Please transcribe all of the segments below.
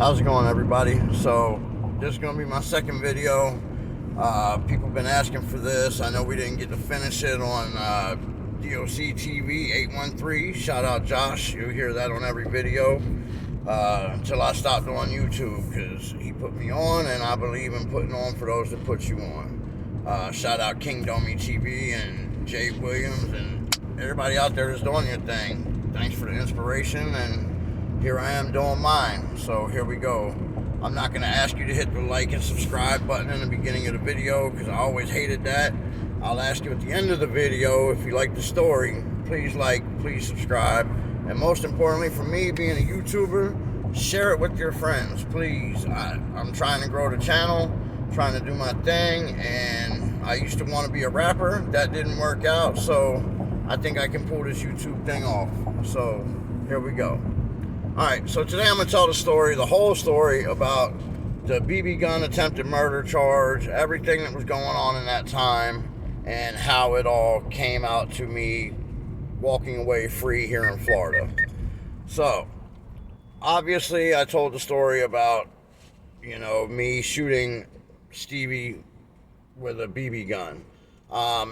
How's it going, everybody? So this is going to be my second video. People have been asking for this. I know we didn't get to finish it on DOC TV 813. Shout out Josh. You'll hear that on every video until I stopped on YouTube, because he put me on, and I believe in putting on for those that put you on. Shout out King Domi TV and Jay Williams and everybody out there that's doing your thing. Thanks for the inspiration, and here I am doing mine. So here we go. I'm not going to ask you to hit the like and subscribe button in the beginning of the video, because I always hated that. I'll ask you at the end of the video, if you like the story, please like, please subscribe. And most importantly for me, being a YouTuber, share it with your friends, please. I'm trying to grow the channel, trying to do my thing, and I used to want to be a rapper. That didn't work out, so I think I can pull this YouTube thing off. So here we go. Alright, so today I'm going to tell the story, the whole story about the BB gun attempted murder charge, everything that was going on in that time, and how it all came out to me walking away free here in Florida. So, obviously I told the story about, me shooting Stevie with a BB gun.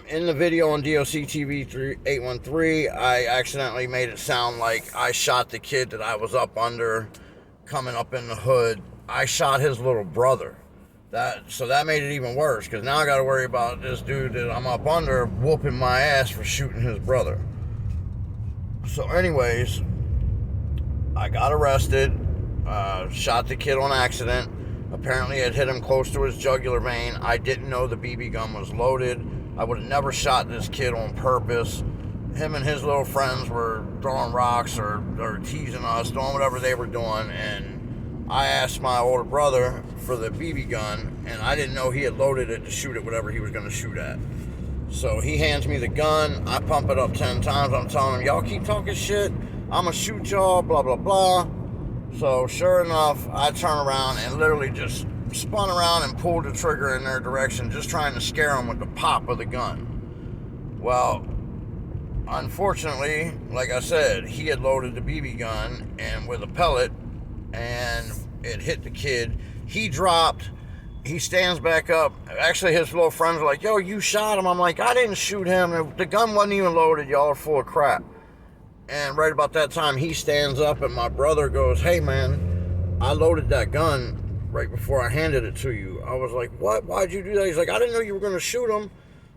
In the video on DOC TV 813, I accidentally made it sound like I shot the kid that I was up under, coming up in the hood. I shot his little brother. So that made it even worse, because now I got to worry about this dude that I'm up under whooping my ass for shooting his brother. So anyways, I got arrested, shot the kid on accident. Apparently it hit him close to his jugular vein. I didn't know the BB gun was loaded. I would have never shot this kid on purpose. Him and his little friends were throwing rocks or teasing us, doing whatever they were doing, and I asked my older brother for the BB gun, and I didn't know he had loaded it to shoot at whatever he was going to shoot at. So he hands me the gun. I pump it up 10 times. I'm telling him, y'all keep talking shit, I'm going to shoot y'all, blah, blah, blah. So sure enough, I turn around and literally just spun around and pulled the trigger in their direction, just trying to scare them with the pop of the gun. Well, unfortunately, like I said, he had loaded the BB gun and with a pellet, and it hit the kid. He dropped. He stands back up. Actually, his little friends were like, yo, you shot him. I'm like, I didn't shoot him. The gun wasn't even loaded. Y'all are full of crap. And right about that time, he stands up, and my brother goes, hey, man, I loaded that gun right before I handed it to you. I was like, what? Why'd you do that? He's like, I didn't know you were going to shoot him.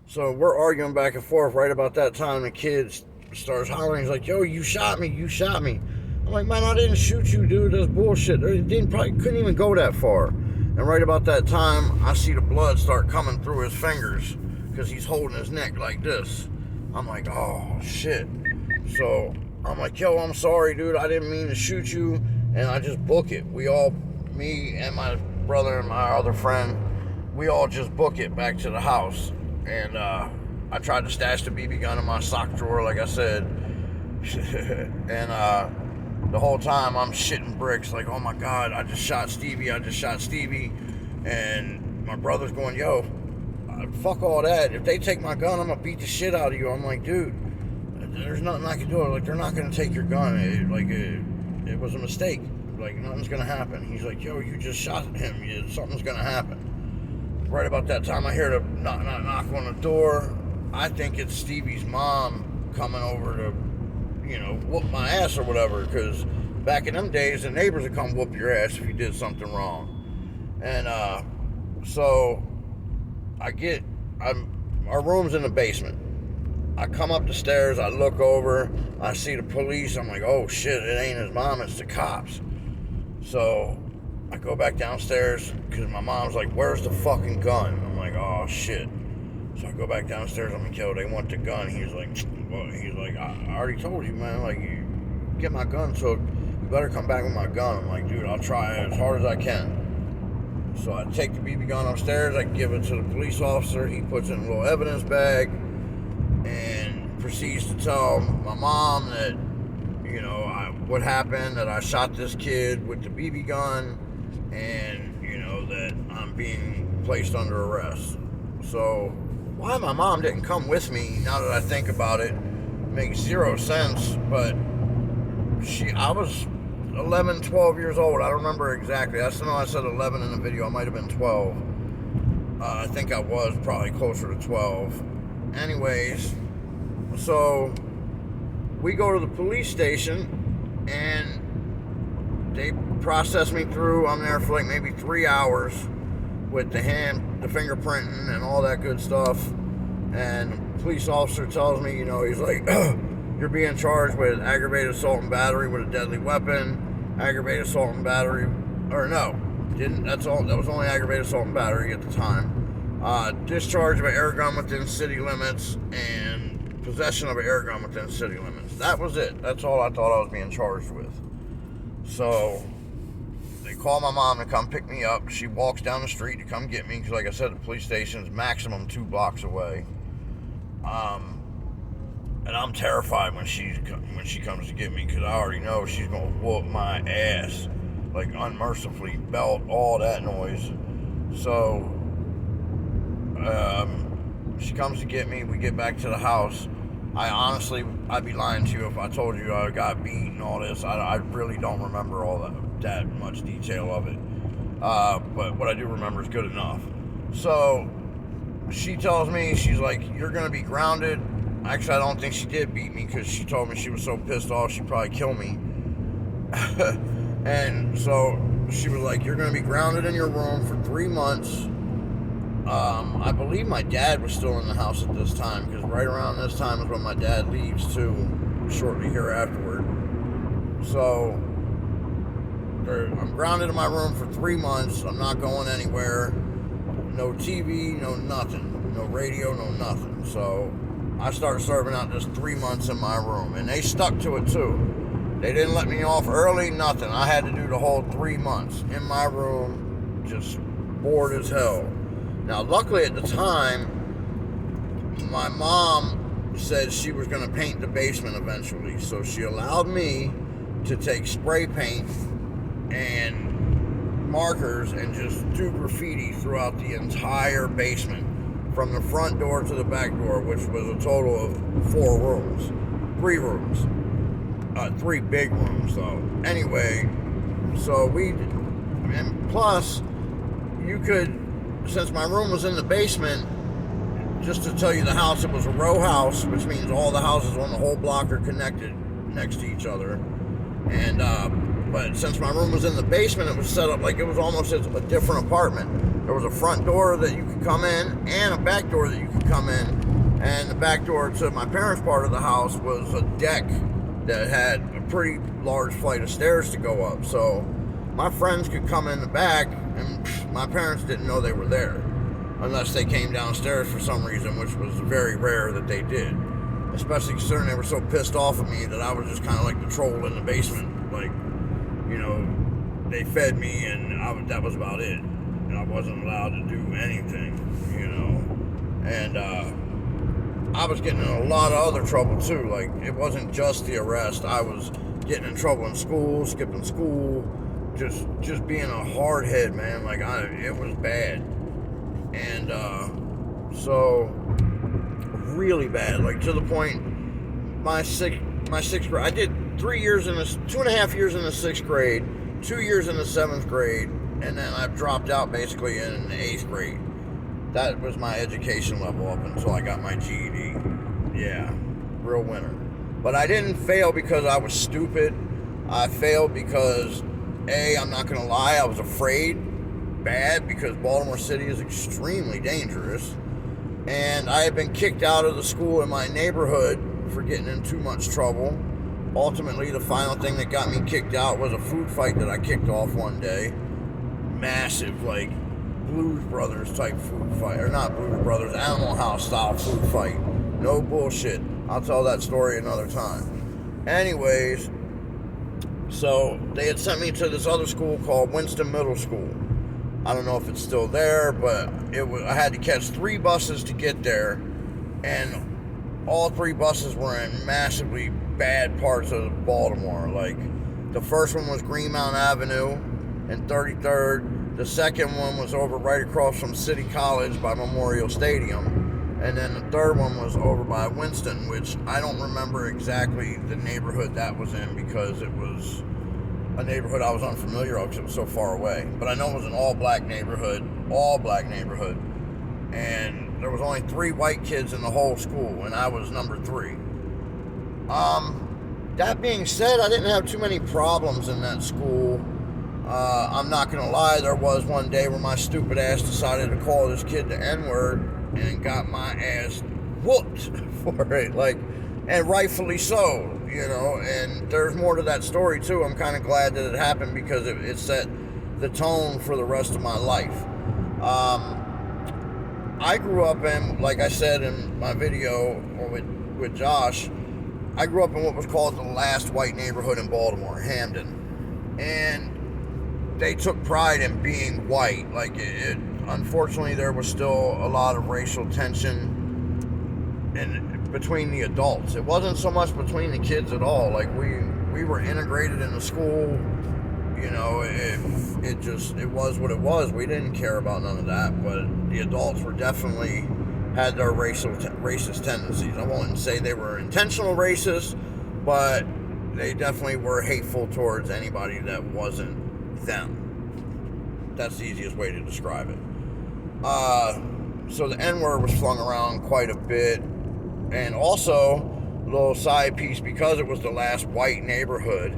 So we're arguing back and forth. Right about that time, the kid starts hollering. He's like, yo, you shot me. You shot me. I'm like, man, I didn't shoot you, dude. That's bullshit. Couldn't even go that far. And right about that time, I see the blood start coming through his fingers, because he's holding his neck like this. I'm like, oh, shit. So I'm like, yo, I'm sorry, dude. I didn't mean to shoot you. And I just book it. Me and my brother and my other friend, we all just book it back to the house. And I tried to stash the BB gun in my sock drawer, like I said. And the whole time I'm shitting bricks, like, oh my God, I just shot Stevie. And my brother's going, yo, fuck all that. If they take my gun, I'm going to beat the shit out of you. I'm like, dude, there's nothing I can do. Like, they're not going to take your gun. It was a mistake. Like, nothing's going to happen. He's like, yo, you just shot him. Something's going to happen. Right about that time, I hear the knock on the door. I think it's Stevie's mom coming over to, whoop my ass or whatever, because back in them days, the neighbors would come whoop your ass if you did something wrong. And so our room's in the basement. I come up the stairs, I look over, I see the police. I'm like, oh shit, it ain't his mom, it's the cops. So I go back downstairs, because my mom's like, where's the fucking gun? I'm like, oh shit. So I go back downstairs, I'm like, yo, they want the gun. He's like, I already told you, man, like, you get my gun, so you better come back with my gun. I'm like, dude, I'll try as hard as I can. So I take the BB gun upstairs, I give it to the police officer. He puts it in a little evidence bag and proceeds to tell my mom that, what happened, that I shot this kid with the BB gun, and, that I'm being placed under arrest. So why my mom didn't come with me, now that I think about it, makes zero sense. But I was 11, 12 years old. I don't remember exactly. I still know I said 11 in the video. I might have been 12. I think I was probably closer to 12. Anyways, so we go to the police station and they process me through. I'm there for like maybe 3 hours with the fingerprinting and all that good stuff. And the police officer tells me, you know, he's like, you're being charged with aggravated assault and battery with a deadly weapon, aggravated assault and battery, or no, that's all. That was only aggravated assault and battery at the time. Discharge of an air gun within city limits and possession of an air gun within city limits. That was it. That's all I thought I was being charged with. So they call my mom to come pick me up. She walks down the street to come get me because, like I said, the police station is maximum 2 blocks away. And I'm terrified when she comes to get me because I already know she's gonna whoop my ass, like unmercifully, belt, all that noise. So she comes to get me. We get back to the house. I'd be lying to you if I told you I got beat and all this. I really don't remember all that much detail of it. But what I do remember is good enough. So she tells me, she's like, you're gonna be grounded. Actually, I don't think she did beat me because she told me she was so pissed off she'd probably kill me. And so she was like, you're going to be grounded in your room for 3 months. I believe my dad was still in the house at this time because right around this time is when my dad leaves too, shortly here afterward. So I'm grounded in my room for 3 months. I'm not going anywhere. No TV, no nothing. No radio, no nothing. So I started serving out just 3 months in my room, and they stuck to it too. They didn't let me off early, nothing. I had to do the whole 3 months in my room, just bored as hell. Now, luckily at the time, my mom said she was going to paint the basement eventually, so she allowed me to take spray paint and markers and just do graffiti throughout the entire basement. From the front door to the back door, which was a total of 4 rooms. 3 rooms. 3 big rooms, though. Anyway, so and plus, you could, since my room was in the basement, just to tell you the house, it was a row house, which means all the houses on the whole block are connected next to each other. And, but since my room was in the basement, it was set up like it was almost a different apartment. There was a front door that you could come in and a back door that you could come in. And the back door to my parents' part of the house was a deck that had a pretty large flight of stairs to go up. So my friends could come in the back and my parents didn't know they were there unless they came downstairs for some reason, which was very rare that they did. Especially considering they were so pissed off at me that I was just kind of like the troll in the basement. Like, you know, they fed me and that was about it. I wasn't allowed to do anything, you know, and I was getting in a lot of other trouble too. Like, it wasn't just the arrest. I was getting in trouble in school, skipping school, just being a hard head, man. Like, it was bad, and so really bad. Like, to the point, my sixth grade. I did 2.5 years in the 6th grade, 2 years in the 7th grade. And then I dropped out basically in 8th grade. That was my education level up until I got my GED. Yeah, real winner. But I didn't fail because I was stupid. I failed because, I'm not going to lie, I was afraid bad because Baltimore City is extremely dangerous. And I had been kicked out of the school in my neighborhood for getting in too much trouble. Ultimately, the final thing that got me kicked out was a food fight that I kicked off one day. Massive, like, Blues Brothers type food fight, or not Blues Brothers, Animal House style food fight. No bullshit. I'll tell that story another time. Anyways, so they had sent me to this other school called Winston Middle School. I don't know if it's still there, but I had to catch 3 buses to get there, and all 3 buses were in massively bad parts of Baltimore. Like, the first one was Greenmount Avenue and 33rd. The second one was over right across from City College by Memorial Stadium. And then the third one was over by Winston, which I don't remember exactly the neighborhood that was in because it was a neighborhood I was unfamiliar with because it was so far away. But I know it was an all-black neighborhood, and there was only 3 white kids in the whole school, and I was number 3. That being said, I didn't have too many problems in that school. I'm not gonna lie, there was one day where my stupid ass decided to call this kid the N-word and got my ass whooped for it, like, and rightfully so, you know. And there's more to that story too. I'm kind of glad that it happened because it set the tone for the rest of my life. I grew up in, like I said in my video with Josh, I grew up in what was called the last white neighborhood in Baltimore, Hamden. And they took pride in being white. Like, unfortunately, there was still a lot of racial tension between the adults. It wasn't so much between the kids at all. Like, we were integrated in the school. You know, it was what it was. We didn't care about none of that. But the adults were definitely had their racist tendencies. I won't say they were intentional racists, but they definitely were hateful towards anybody that wasn't them. That's the easiest way to describe it. So the N-word was flung around quite a bit. And also, a little side piece, because it was the last white neighborhood,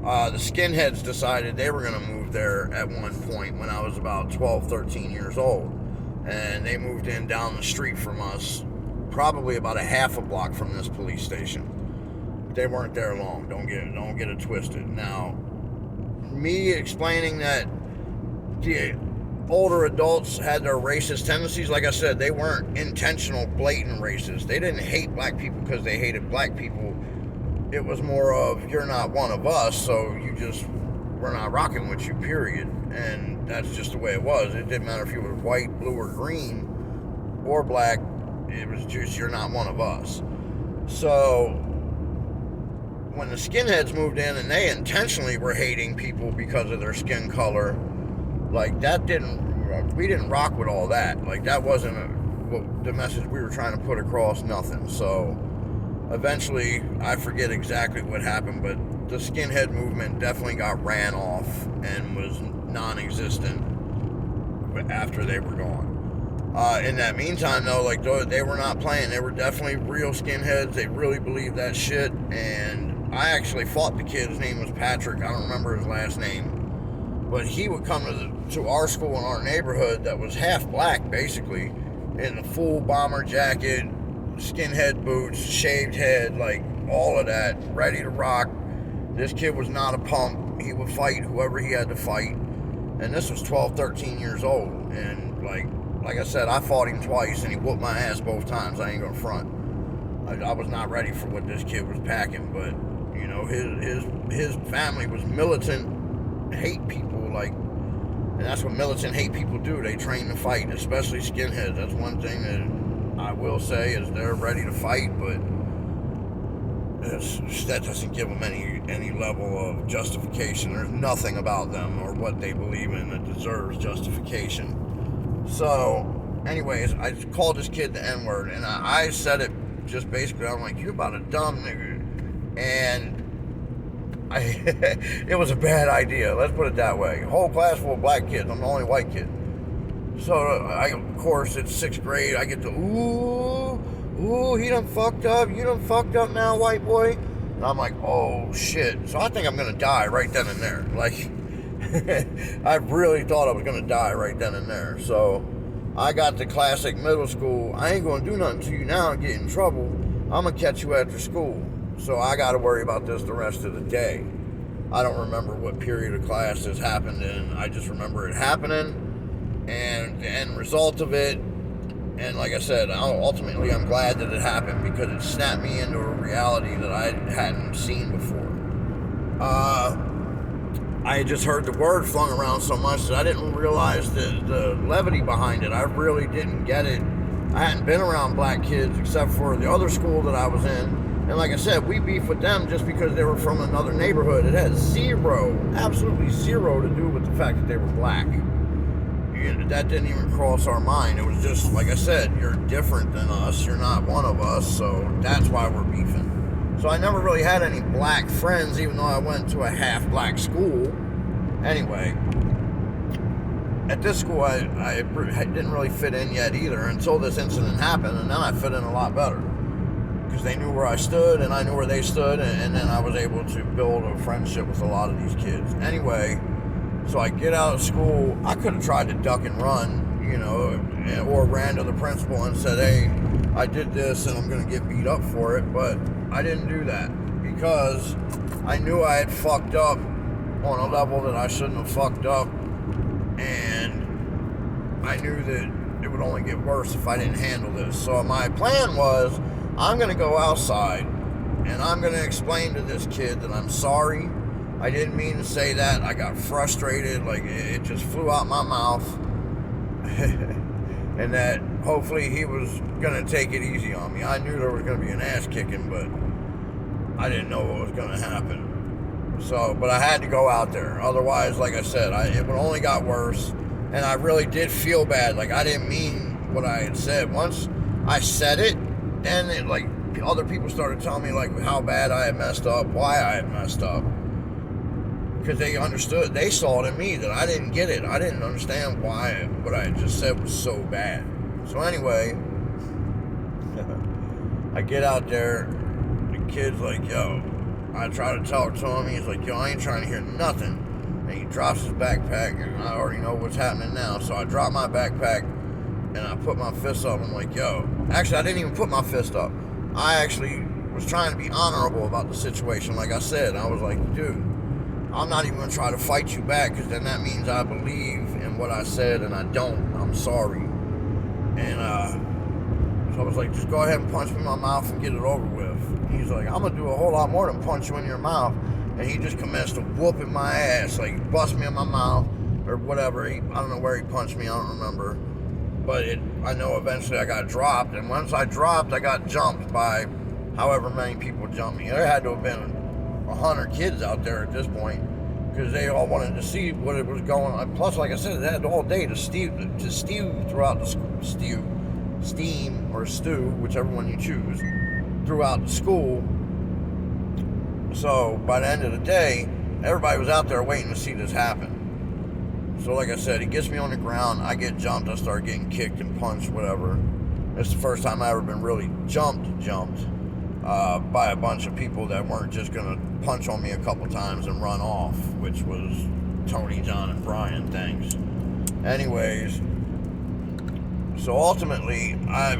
the skinheads decided they were going to move there at one point when I was about 12, 13 years old. And they moved in down the street from us, probably about a half a block from this police station. They weren't there long. Don't get it twisted. Now, me explaining that the older adults had their racist tendencies, like I said, they weren't intentional, blatant racists. They didn't hate black people because they hated black people. It was more of, you're not one of us, so we're not rocking with you, period. And that's just the way it was. It didn't matter if you were white, blue, or green, or black. It was just, you're not one of us. So when the skinheads moved in and they intentionally were hating people because of their skin color, like, we didn't rock with all that. Like, that wasn't the message we were trying to put across, nothing. So eventually, I forget exactly what happened, but the skinhead movement definitely got ran off and was non-existent after they were gone. In that meantime, though, like, they were not playing. They were definitely real skinheads. They really believed that shit. And I actually fought the kid. His name was Patrick. I don't remember his last name. But he would come to our school in our neighborhood that was half black, basically, in a full bomber jacket, skinhead boots, shaved head, like, all of that, ready to rock. This kid was not a punk. He would fight whoever he had to fight. And this was 12, 13 years old. And, like I said, I fought him twice, and he whooped my ass both times. I ain't gonna front. I was not ready for what this kid was packing. But, you know, his family was militant, hate people, like, and that's what militant hate people do. They train to fight, especially skinheads. That's one thing that I will say is they're ready to fight, but that doesn't give them any level of justification. There's nothing about them or what they believe in that deserves justification. So, anyways, I called this kid the N-word, and I said it just basically, I'm like, you about a dumb nigga. And it was a bad idea, let's put it that way. Whole class full of black kids, I'm the only white kid. So, of course, it's 6th grade, I get to, ooh, he done fucked up, you done fucked up now, white boy. And I'm like, oh, shit. So I think I'm gonna die right then and there. Like, I really thought I was gonna die right then and there. So I got to classic middle school. I ain't gonna do nothing to you now and get in trouble. I'm gonna catch you after school. So I gotta worry about this the rest of the day. I don't remember what period of class this happened in. I just remember it happening and the end result of it. And like I said, ultimately I'm glad that it happened because it snapped me into a reality that I hadn't seen before. I had just heard the word flung around so much that I didn't realize the levity behind it. I really didn't get it. I hadn't been around black kids except for the other school that I was in. And like I said, we beefed with them just because they were from another neighborhood. It had absolutely zero to do with the fact that they were black. That didn't even cross our mind. It was just, like I said, you're different than us. You're not one of us, so that's why we're beefing. So I never really had any black friends, even though I went to a half-black school. Anyway, at this school, I didn't really fit in yet either until this incident happened, and then I fit in a lot better. Because they knew where I stood, and I knew where they stood, and then I was able to build a friendship with a lot of these kids. Anyway, so I get out of school. I could have tried to duck and run, you know, or ran to the principal and said, hey, I did this and I'm going to get beat up for it, but I didn't do that because I knew I had fucked up on a level that I shouldn't have fucked up, and I knew that it would only get worse if I didn't handle this. So my plan was, I'm going to go outside and I'm going to explain to this kid that I'm sorry. I didn't mean to say that. I got frustrated, like it just flew out my mouth. And that hopefully he was going to take it easy on me. I knew there was going to be an ass kicking, but I didn't know what was going to happen. So, but I had to go out there. Otherwise, like I said, it would only got worse. And I really did feel bad. Like, I didn't mean what I had said. Once I said it, then it, like, other people started telling me, like, how bad I had messed up, why I had messed up. Because they understood, they saw it in me that I didn't get it. I didn't understand why what I had just said was so bad. So anyway, I get out there, the kid's like, yo, I try to talk to him, he's like, yo, I ain't trying to hear nothing. And he drops his backpack, and I already know what's happening now. So I drop my backpack, and I put my fist up, I'm like, yo. Actually, I didn't even put my fist up. I actually was trying to be honorable about the situation. Like I said, I was like, dude, I'm not even going to try to fight you back, because then that means I believe in what I said, and I don't. I'm sorry. And so I was like, just go ahead and punch me in my mouth and get it over with. He's like, I'm going to do a whole lot more than punch you in your mouth. And he just commenced to whooping my ass, like bust me in my mouth or whatever. I don't know where he punched me, I don't remember. But I know eventually I got dropped. And once I dropped, I got jumped by however many people jumped me. There had to have been 100 kids out there at this point, because they all wanted to see what it was going on. Plus, like I said, they had all day to stew throughout the steam or stew, whichever one you choose, throughout the school. So by the end of the day, everybody was out there waiting to see this happen. So like I said, he gets me on the ground, I get jumped, I start getting kicked and punched, whatever. It's the first time I ever been really jumped by a bunch of people that weren't just gonna punch on me a couple times and run off, which was Tony, John, and Brian. Thanks. Anyways, so ultimately, I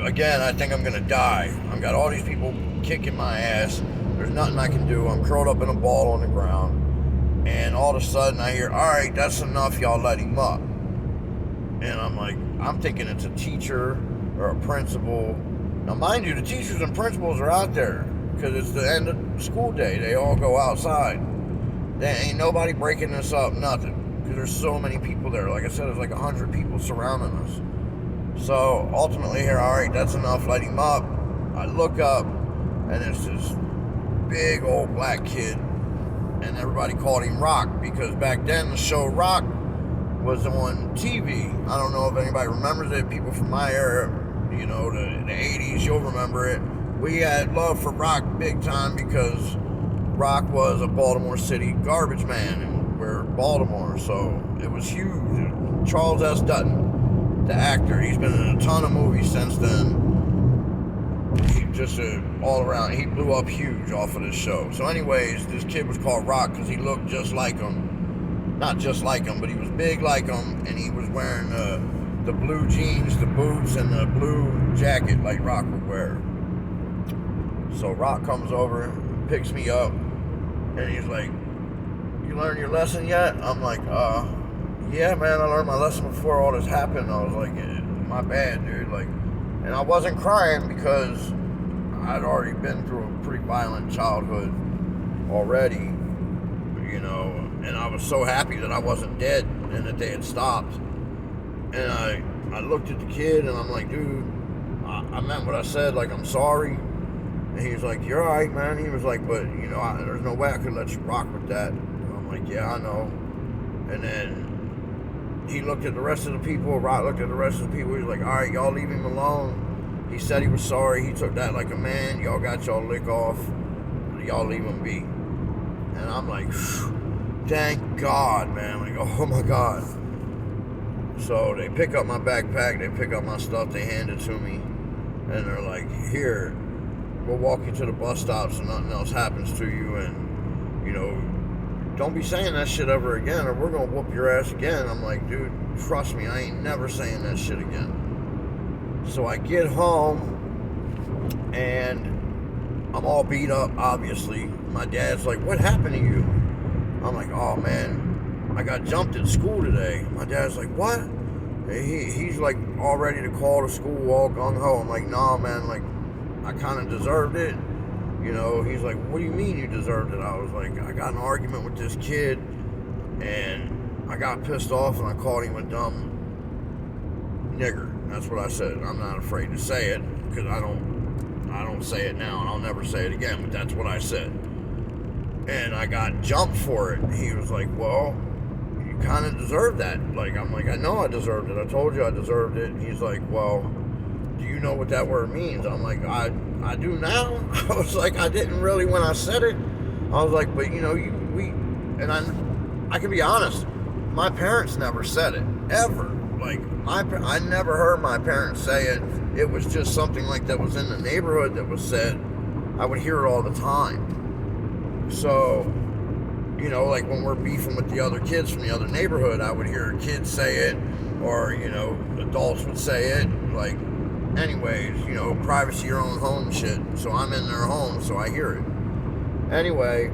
think I'm gonna die. I've got all these people kicking my ass. There's nothing I can do. I'm curled up in a ball on the ground, and all of a sudden I hear, all right, that's enough, y'all let him up. And I'm like, I'm thinking it's a teacher or a principal. Now, mind you, the teachers and principals are out there because it's the end of school day. They all go outside. There ain't nobody breaking this up, nothing, because there's so many people there. Like I said, there's like 100 people surrounding us. So ultimately here, all right, that's enough, let him up. I look up, and it's this big old black kid, and everybody called him Rock, because back then the show Rock was on TV. I don't know if anybody remembers it. People from my era, you know, the 80s, you'll remember it. We had love for Rock big time because Rock was a Baltimore City garbage man, and we're Baltimore, so it was huge. Charles S. Dutton, the actor, he's been in a ton of movies since then. He just all around, he blew up huge off of this show. So anyways, this kid was called Rock because he looked just like him. Not just like him, but he was big like him, and he was wearing the blue jeans, the boots, and the blue jacket like Rock would wear. So Rock comes over, picks me up, and he's like, you learned your lesson yet? I'm like, yeah, man, I learned my lesson before all this happened. I was like, my bad, dude. Like, and I wasn't crying because I'd already been through a pretty violent childhood already, you know, and I was so happy that I wasn't dead and that they had stopped. And I looked at the kid, and I'm like, dude, I meant what I said, like, I'm sorry. And he was like, you're all right, man. He was like, but, you know, there's no way I could let you rock with that. And I'm like, yeah, I know. And then he looked at the rest of the people. Rock looked at the rest of the people. He was like, all right, y'all leave him alone. He said he was sorry. He took that like a man. Y'all got y'all lick off. y'all leave him be. And I'm like, thank God, man. Like, oh my God. So they pick up my backpack, they pick up my stuff, they hand it to me, and they're like, here, we'll walk you to the bus stop so nothing else happens to you, and, you know, don't be saying that shit ever again, or we're gonna whoop your ass again. I'm like, dude, trust me, I ain't never saying that shit again. So I get home, and I'm all beat up, obviously. My dad's like, what happened to you? I'm like, oh man, I got jumped at school today. My dad's like, what? He's like all ready to call the school all gung-ho. I'm like, nah, man, like, I kind of deserved it. You know, he's like, what do you mean you deserved it? I was like, I got in an argument with this kid, and I got pissed off, and I called him a dumb nigger. That's what I said. I'm not afraid to say it, because I don't say it now, and I'll never say it again, but that's what I said. And I got jumped for it. He was like, well, you kind of deserve that. Like, I'm like, I know I deserved it. I told you I deserved it. And he's like, well, do you know what that word means? I'm like, I do now. I was like, I didn't really when I said it. I was like, but you know, I can be honest, my parents never said it, ever. Like, I never heard my parents say it. It was just something like that was in the neighborhood that was said. I would hear it all the time. So, you know, like when we're beefing with the other kids from the other neighborhood, I would hear kids say it, or, you know, adults would say it. Like, anyways, you know, privacy, your own home shit. So I'm in their home, so I hear it. Anyway,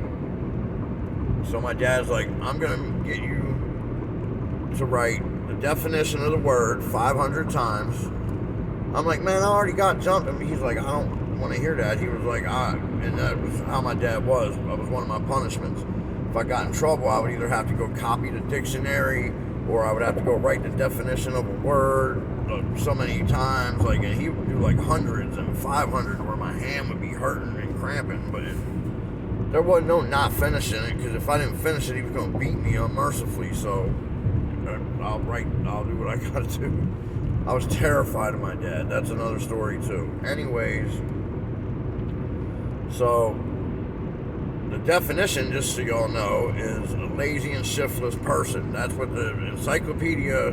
so my dad's like, I'm going to get you to write the definition of the word 500 times. I'm like, man, I already got jumped. And he's like, I don't want to hear that. He was like, and that was how my dad was. That was one of my punishments. If I got in trouble, I would either have to go copy the dictionary, or I would have to go write the definition of a word so many times. Like, and he would do like hundreds and 500, where my hand would be hurting and cramping. But there wasn't no not finishing it, because if I didn't finish it, he was going to beat me unmercifully. So I'll do what I got to do. I was terrified of my dad. That's another story too. Anyways, so the definition, just so y'all know, is a lazy and shiftless person. That's what the encyclopedia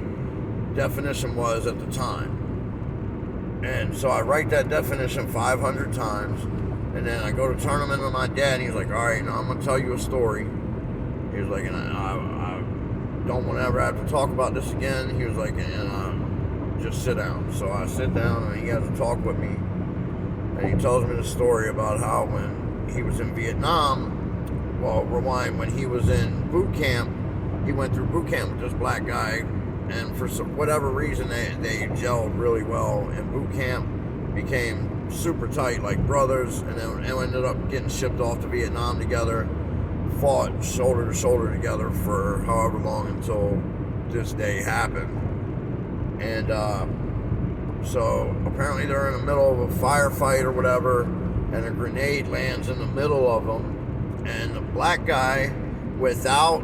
definition was at the time. And so I write that definition 500 times, and then I go to turn them into my dad, and he's like, all right, now I'm going to tell you a story. He was like, and I don't want to ever have to talk about this again. He was like, just sit down. So I sit down, and he has a talk with me, and he tells me the story about how when he was in Vietnam, well, rewind, when he was in boot camp, he went through boot camp with this black guy, and for whatever reason, they gelled really well in boot camp, became super tight, like brothers, and then ended up getting shipped off to Vietnam together, fought shoulder to shoulder together for however long until this day happened. And so apparently they're in the middle of a firefight or whatever, and a grenade lands in the middle of them, and the black guy, without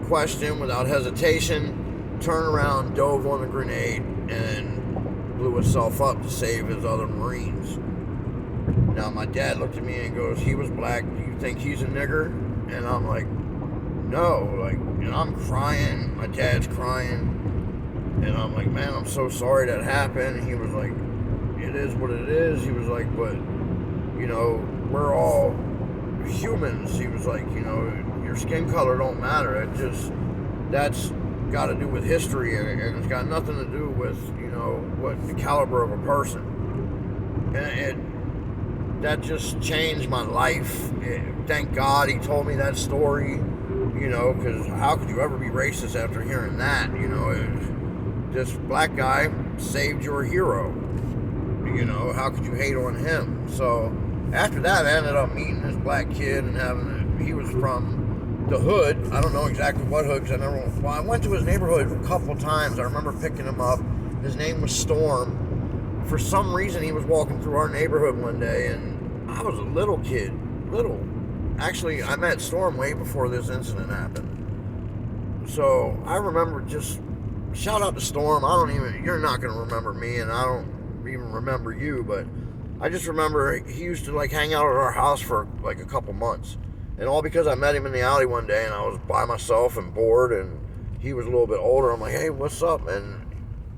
question, without hesitation, turned around, dove on the grenade, and blew himself up to save his other Marines. Now my dad looked at me and goes, he was black, do you think he's a nigger? And I'm like, no. Like, and I'm crying, my dad's crying, and I'm like, man, I'm so sorry that happened. And he was like, it is what it is. He was like, but, you know, we're all humans. He was like, you know, your skin color don't matter. It just, that's got to do with history, and it's got nothing to do with, you know, what the caliber of a person. And that just changed my life. Thank God he told me that story, you know, because how could you ever be racist after hearing that? You know, this black guy saved your hero. You know, how could you hate on him? So after that, I ended up meeting this black kid and he was from the hood. I don't know exactly what hood, because I went to his neighborhood a couple times. I remember picking him up. His name was Storm. For some reason, he was walking through our neighborhood one day, and I was a little kid. Actually, I met Storm way before this incident happened. So I remember just, shout out to Storm. You're not going to remember me, and I don't even remember you, but I just remember he used to like hang out at our house for like a couple months, and all because I met him in the alley one day and I was by myself and bored, and he was a little bit older. I'm like, hey, what's up? And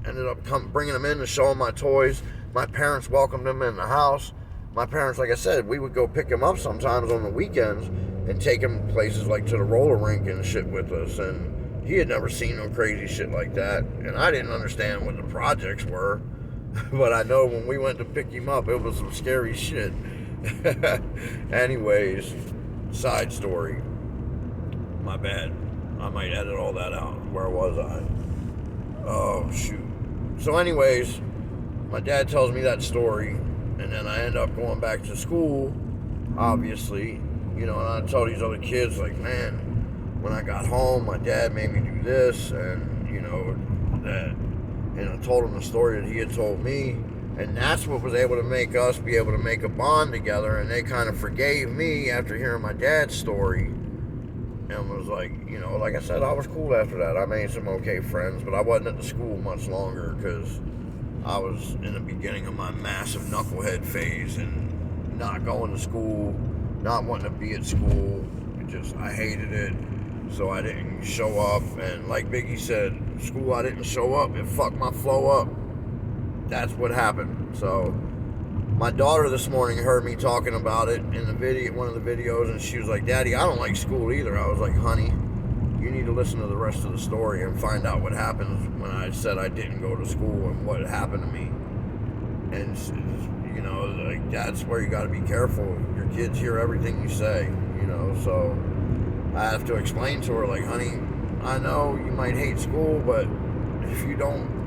ended up bringing him in to show him my toys. My parents welcomed him in the house. My parents, like I said, we would go pick him up sometimes on the weekends and take him places like to the roller rink and shit with us. And he had never seen no crazy shit like that. And I didn't understand what the projects were. But I know when we went to pick him up, it was some scary shit. Anyways, side story. My bad. I might edit all that out. Where was I? Oh, shoot. So anyways, my dad tells me that story, and then I end up going back to school, obviously, you know, and I tell these other kids, like, man, when I got home, my dad made me do this, and, you know, that, and I told him the story that he had told me, and that's what was able to make us be able to make a bond together, and they kind of forgave me after hearing my dad's story, and was like, you know, like I said, I was cool after that. I made some okay friends, but I wasn't at the school much longer because I was in the beginning of my massive knucklehead phase and not going to school, not wanting to be at school. I hated it, so I didn't show up. And like Biggie said, school I didn't show up, it fucked my flow up. That's what happened. So my daughter this morning heard me talking about it in the video, one of the videos, and she was like, Daddy, I don't like school either. I was like, honey, you need to listen to the rest of the story and find out what happened when I said I didn't go to school and what happened to me. And, you know, like, that's where you got to be careful. Your kids hear everything you say, you know, so I have to explain to her, like, honey, I know you might hate school, but if you don't